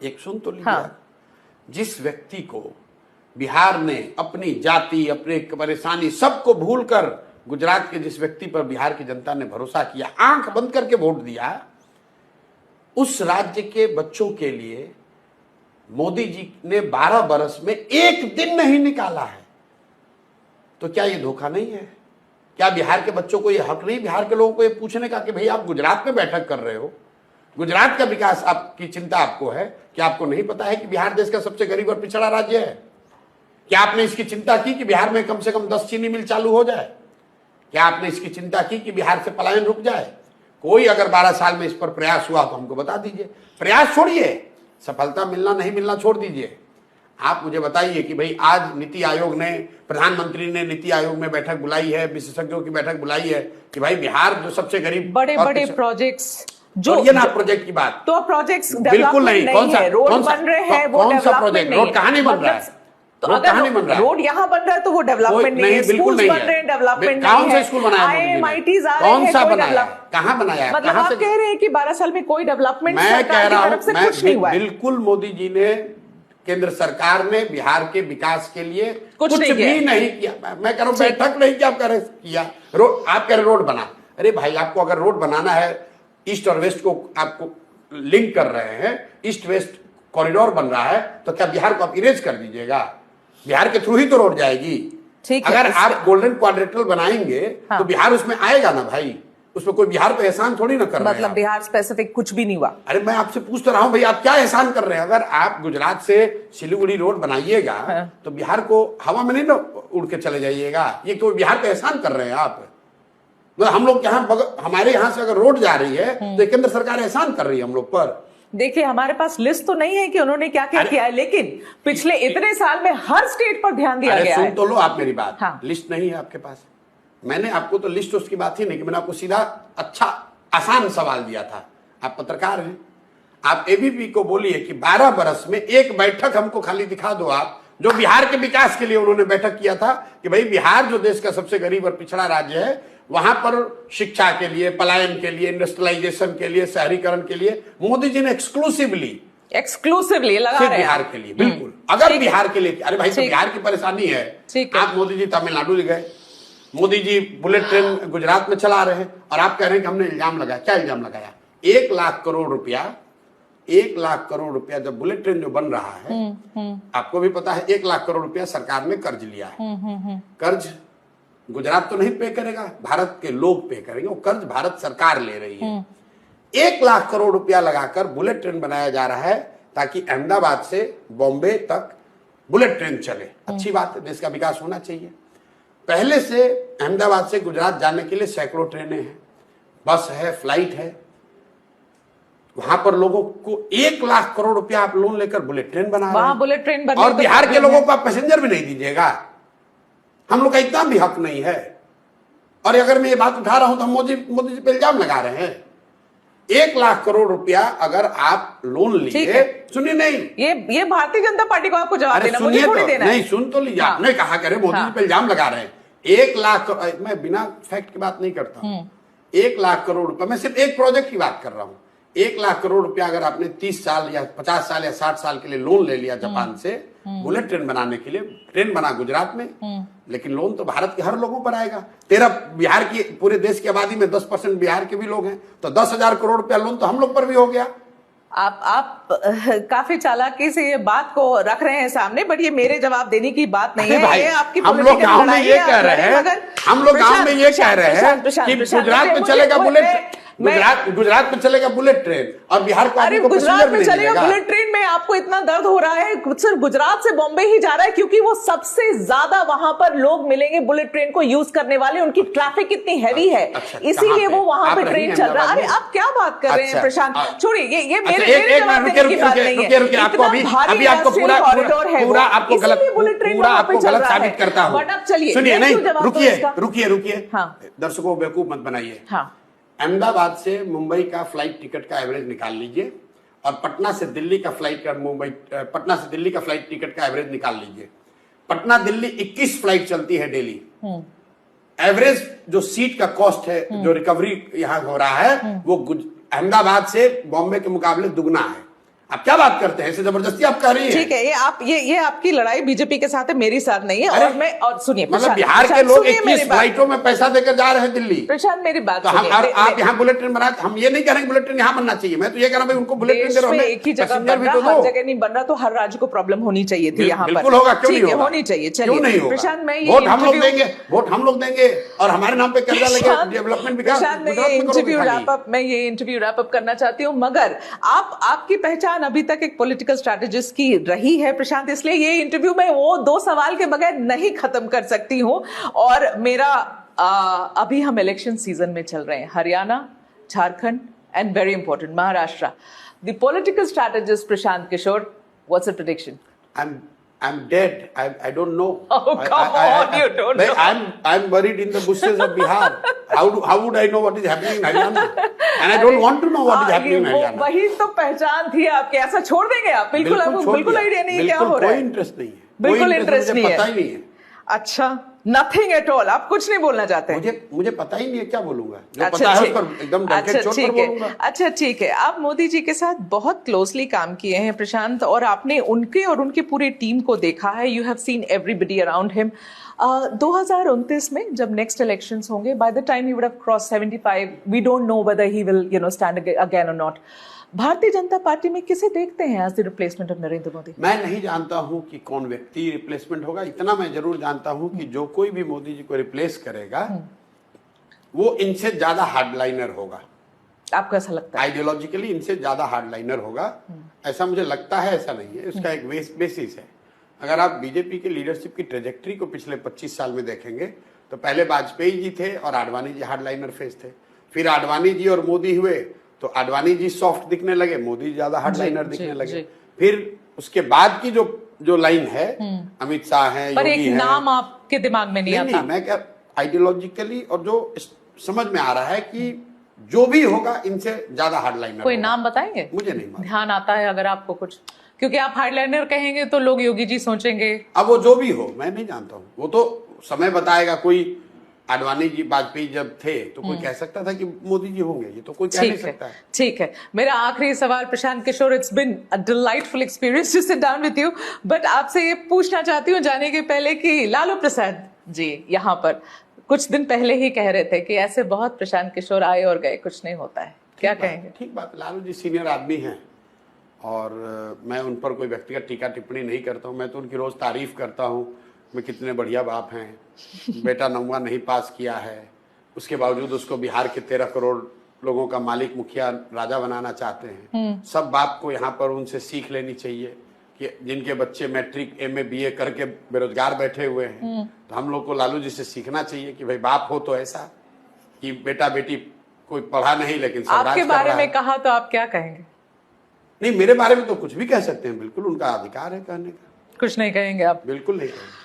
एक सुन तो लीजिए। जिस व्यक्ति को बिहार ने अपनी जाति, अपने परेशानी सबको भूलकर गुजरात के जिस व्यक्ति पर बिहार की जनता ने भरोसा किया, आंख बंद करके वोट दिया, उस राज्य के बच्चों के लिए मोदी जी ने 12 बरस में एक दिन नहीं निकाला है। तो क्या ये धोखा नहीं है? क्या बिहार के बच्चों को ये हक नहीं, बिहार के लोगों को ये पूछने का कि भाई आप गुजरात में बैठक कर रहे हो, गुजरात का विकास आपकी चिंता आपको है, क्या आपको नहीं पता है कि बिहार देश का सबसे गरीब और पिछड़ा राज्य है? क्या आपने इसकी चिंता की कि बिहार में कम से कम 10 चीनी मिल चालू हो जाए? क्या आपने इसकी चिंता की कि बिहार से पलायन रुक जाए? कोई अगर 12 साल में इस पर प्रयास हुआ तो हमको बता दीजिए। प्रयास छोड़िए, सफलता मिलना नहीं मिलना छोड़ दीजिए। आप मुझे बताइए कि भाई आज नीति आयोग ने, प्रधानमंत्री ने नीति आयोग में बैठक बुलाई है, विशेषज्ञों की बैठक बुलाई है कि भाई बिहार जो सबसे गरीब, बड़े बड़े प्रोजेक्ट्स जो ये ना प्रोजेक्ट की बात, तो प्रोजेक्ट्स बिल्कुल नहीं। कौन सा रोड बन रहे हैं, वो कौन सा प्रोजेक्ट? रोड कहाँ नहीं बन रहा है? तो अगर रोड यहाँ बन रहा है तो वो डेवलपमेंट नहीं है, बिल्कुल नहीं बन रहे हैं, डेवलपमेंट नहीं है। कौन सा स्कूल बनाया? IIMITs आ रहे कौन हैं, सा कोई बनाया? कहाँ बनाया? मतलब आप कह रहे हैं कि 12 साल में कोई डेवलपमेंट मैं कह रहा हूँ, कुछ नहीं हुआ है। बिल्कुल मोदी जी ने, केंद्र सरकार ने बिहार के विकास के लिए कुछ भी नहीं किया। मैं कह रहा हूँ बैठक नहीं किया, आप कह रहे किया। आप कह रहे रोड बना। अरे भाई, आपको अगर रोड बनाना है, ईस्ट और वेस्ट को आपको लिंक कर रहे हैं, ईस्ट वेस्ट कॉरिडोर बन रहा है, तो क्या बिहार को आप इरेज कर दीजिएगा? बिहार के थ्रू ही तो रोड जाएगी। अगर आप गोल्डन क्वाड्रेटल बनाएंगे तो बिहार उसमें आएगा ना भाई, उसमें कोई बिहार पे एहसान थोड़ी ना कर रहे हैं। मतलब बिहार स्पेसिफिक कुछ भी नहीं हुआ। अरे मैं आपसे पूछ तो रहा हूं भाई, आप क्या एहसान कर रहे हैं? अगर आप गुजरात से सिलीगुड़ी रोड बनाइएगा तो बिहार को हवा में नहीं ना उड़ के चले जाइएगा। ये कोई बिहार पे एहसान कर रहे हैं आप? मतलब हम लोग यहाँ, हमारे यहाँ से अगर रोड जा रही है तो केंद्र सरकार एहसान कर रही है हम लोग पर। देखिए, हमारे पास लिस्ट तो नहीं है कि उन्होंने क्या क्या किया है, लेकिन पिछले इतने साल में हर स्टेट पर ध्यान दिया गया है। सुन तो लो आप मेरी बात। लिस्ट नहीं है आपके पास। मैंने आपको तो लिस्ट उसकी बात ही नहीं कि मैंने आपको सीधा अच्छा आसान सवाल दिया था। आप पत्रकार हैं, आप एबीपी को बोलिए कि 12 बरस में एक बैठक हमको खाली दिखा दो आप, जो बिहार के विकास के लिए उन्होंने बैठक किया था कि भाई बिहार जो देश का सबसे गरीब और पिछड़ा राज्य है, वहां पर शिक्षा के लिए, पलायन के लिए, इंडस्ट्रियलाइजेशन के लिए, शहरीकरण के लिए मोदी जी ने एक्सक्लूसिवली लगा रहे हैं बिहार के लिए। बिल्कुल, अगर बिहार के लिए, अरे भाई तो बिहार की परेशानी है। आप मोदी जी तमिलनाडु गए, मोदी जी बुलेट ट्रेन गुजरात में चला रहे हैं और आप कह रहे हैं कि हमने इल्जाम लगाया। क्या इल्जाम लगाया? 1 लाख करोड़ रुपया, 1 लाख करोड़ रुपया जब बुलेट ट्रेन जो बन रहा है, आपको भी पता है 1 लाख करोड़ रुपया सरकार ने कर्ज लिया है। कर्ज गुजरात तो नहीं पे करेगा, भारत के लोग पे करेंगे। वो कर्ज भारत सरकार ले रही है। 1 लाख करोड़ रुपया लगाकर बुलेट ट्रेन बनाया जा रहा है ताकि अहमदाबाद से बॉम्बे तक बुलेट ट्रेन चले। अच्छी बात है, देश का विकास होना चाहिए। पहले से अहमदाबाद से गुजरात जाने के लिए सैकड़ों ट्रेनें हैं, बस है, फ्लाइट है। वहां पर लोगों को 1 लाख करोड़ रुपया आप लोन लेकर बुलेट ट्रेन बना रहे हैं। बुलेट ट्रेन और बिहार के लोगों को आप पैसेंजर भी नहीं दीजिएगा। हम लोग का इतना भी हक नहीं है। और अगर मैं ये बात उठा रहा हूं तो हम मोदी जी पे इल्जाम लगा रहे हैं। 1 लाख करोड़ रुपया अगर आप लोन लीजिए, सुनिए, नहीं, ये भारतीय जनता पार्टी को आपको जवाब देना, मुझे थोड़ी देना है। नहीं, सुन तो लीजिए। आपने कहा करे मोदी जी पे इल्जाम लगा रहे हैं। 1 लाख, मैं बिना फैक्ट की बात नहीं करता हूं। 1 लाख करोड़ रुपया, मैं सिर्फ एक प्रोजेक्ट की बात कर रहा हूं। 1 लाख करोड़ रुपया अगर आपने 30 साल या 50 साल या 60 साल के लिए लोन ले लिया जापान से बुलेट ट्रेन बनाने के लिए, ट्रेन बना गुजरात में, लेकिन लोन तो भारत के हर लोगों पर आएगा। तेरा बिहार की, पूरे देश की आबादी में 10% बिहार के भी लोग हैं, तो 10,000 करोड़ रुपया लोन तो हम लोग पर भी हो गया। आप काफी चालाकी से ये बात को रख रहे हैं सामने, बट ये मेरे जवाब देने की बात नहीं है। ये आपकी हम लोग गांव में ये कह रहे हैं, हम लोग गांव में ये कह रहे हैं कि गुजरात में चलेगा बुलेट, गुजरात में चलेगा बुलेट ट्रेन और बिहार को, अरे गुजरात में चलेगा बुलेट ट्रेन में आपको इतना दर्द हो रहा है, सिर्फ गुजरात से बॉम्बे ही जा रहा है क्योंकि वो सबसे ज्यादा वहां पर लोग मिलेंगे बुलेट ट्रेन को यूज करने वाले, उनकी ट्रैफिक इतनी हैवी है, इसीलिए वो वहां पर ट्रेन चल रहा है। अरे आप क्या बात कर रहे हैं प्रशांत? छोड़िए, ये मेरे जवाब देने की बात नहीं है। आपको अभी आपको पूरा आपको गलत साबित करता हूं। बट अब चलिए, सुनिए, नहीं, रुकिए, दर्शकों को बेवकूफ मत बनाइए। अहमदाबाद से मुंबई का फ्लाइट टिकट का एवरेज निकाल लीजिए और पटना से दिल्ली का फ्लाइट टिकट का एवरेज निकाल लीजिए। पटना दिल्ली 21 फ्लाइट चलती है डेली। एवरेज जो सीट का कॉस्ट है, जो रिकवरी यहां हो रहा है, वो अहमदाबाद से बॉम्बे के मुकाबले दुगना है। आप क्या बात करते हैं, ऐसे जबरदस्ती आप कह रही हैं। ठीक है, ये आपकी लड़ाई बीजेपी के साथ है, मेरी साथ नहीं है। और सुनिए, मतलब बिहार के लोग 21 फ्लाइटों में पैसा देकर जा रहे हैं दिल्ली। प्रशांत मेरी बात तो हम आप यहाँ बुलेट ट्रेन बना, हम ये नहीं कह रहे हैं बुलेट ट्रेन यहाँ बनना चाहिए, मैं तो ये कह रहा हूँ उनको बुलेट ट्रेन दे रहा हूं, एक ही जगह बन रहा, हर जगह नहीं बन रहा, तो हर राज्य को प्रॉब्लम होनी चाहिए थी यहाँ पर। बिल्कुल होगा, क्यों नहीं होगा, होनी चाहिए। क्यों नहीं होगा? प्रशांत, मैं वोट हम लोग देंगे और हमारे नाम पे कर्जा लेके डेवलपमेंट विकास। मैं ये इंटरव्यू रैप अप करना चाहती हूँ, मगर आपकी पहचान अभी तक एक पॉलिटिकल स्ट्रैटेजिस्ट की रही है प्रशांत, इसलिए ये इंटरव्यू में वो 2 सवाल के बगैर नहीं खत्म कर सकती हूं। और मेरा अभी हम इलेक्शन सीजन में चल रहे हैं, Haryana, Jharkhand and very important Maharashtra. The political strategist Prashant Kishor, what's your prediction? I'm dead. I don't know. Oh, come on, you don't know. I'm buried in the bushes of Bihar. How would I know what is happening in Haryana? And I don't want to know what is happening in Haryana. वही तो पहचान थी आपके, ऐसा छोड़ देंगे आप? बिल्कुल आपको बिल्कुल आइडिया नहीं है क्या हो रहा है? कोई इंटरेस्ट नहीं है, बिल्कुल इंटरेस्ट नहीं है, पता ही नहीं है। अच्छा, नथिंग एट ऑल, आप कुछ नहीं बोलना चाहते? मुझे पता ही नहीं है, क्या बोलूंगा? जो पता है उस पर एकदम डट के चोट पर बोलूंगा। अच्छा ठीक है, आप मोदी जी के साथ बहुत क्लोजली काम किए हैं प्रशांत, और आपने उनके और उनकी पूरी टीम को देखा है। You have seen everybody around him. 2029 में जब नेक्स्ट इलेक्शंस होंगे, by the time he would have cross 75, we don't know whether he will stand again और नॉट। भारतीय जनता पार्टी में किसे देखते हैं as the replacement of Narendra Modi? मैं नहीं जानता हूं कि कौन व्यक्ति रिप्लेसमेंट होगा, इतना मैं जरूर जानता हूं कि जो कोई भी मोदी जी को रिप्लेस करेगा वो इनसे ज्यादा हार्डलाइनर होगा। आपको ऐसा लगता है? आइडियोलॉजिकली इनसे ज्यादा हार्डलाइनर होगा, ऐसा मुझे लगता है, ऐसा नहीं है, उसका एक बेसिस है। अगर आप बीजेपी के लीडरशिप की ट्रेजेक्ट्री को पिछले 25 साल में देखेंगे तो पहले वाजपेयी जी थे और आडवाणी जी हार्डलाइनर फेस थे, फिर आडवाणी जी और मोदी हुए तो आडवाणी जी सॉफ्ट दिखने लगे, मोदी ज्यादा हार्डलाइनर दिखने लगे। फिर उसके बाद की जो लाइन है, अमित शाह है, पर योगी एक है। नाम आपके दिमाग में नहीं आता? नहीं, मैं क्या आइडियोलॉजिकली और जो समझ में आ रहा है कि जो भी होगा इनसे ज्यादा हार्डलाइनर। कोई नाम बताएंगे? मुझे नहीं मालूम। ध्यान आता है अगर आपको कुछ? क्योंकि आप हार्डलाइनर कहेंगे तो लोग योगी जी सोचेंगे। अब वो जो भी हो, मैं नहीं जानता हूँ, वो तो समय बताएगा। कोई आडवाणी जी, वाजपेयी जब थे तो कोई कह सकता था कि मोदी जी होंगे, ये तो कोई कह नहीं सकता है। ठीक है, मेरा आखिरी सवाल Prashant Kishor, it's been a delightful experience to sit down with you, but आपसे ये पूछना चाहती हूँ जाने के पहले कि लालू प्रसाद जी यहाँ पर कुछ दिन पहले ही कह रहे थे कि ऐसे बहुत प्रशांत किशोर आए और गए, कुछ नहीं होता है, क्या कहेंगे? ठीक बात, लालू जी सीनियर आदमी हैं और मैं उन पर कोई व्यक्तिगत टीका टिप्पणी नहीं करता हूँ। मैं तो उनकी रोज तारीफ करता हूँ, मैं कितने बढ़िया बाप हैं, बेटा 9वां नहीं पास किया है, उसके बावजूद उसको बिहार के 13 करोड़ लोगों का मालिक, मुखिया, राजा बनाना चाहते हैं। सब बाप को यहाँ पर उनसे सीख लेनी चाहिए कि जिनके बच्चे मैट्रिक, MA, BA करके बेरोजगार बैठे हुए हैं, तो हम लोग को लालू जी से सीखना चाहिए कि भाई बाप हो तो ऐसा कि बेटा बेटी कोई पढ़ा नहीं लेकिन स्वराज आपके कर बारे रहा में है। कहा तो आप क्या कहेंगे? नहीं, मेरे बारे में तो कुछ भी कह सकते हैं, बिल्कुल उनका अधिकार है कहने का। कुछ नहीं कहेंगे आप? बिल्कुल नहीं कहेंगे।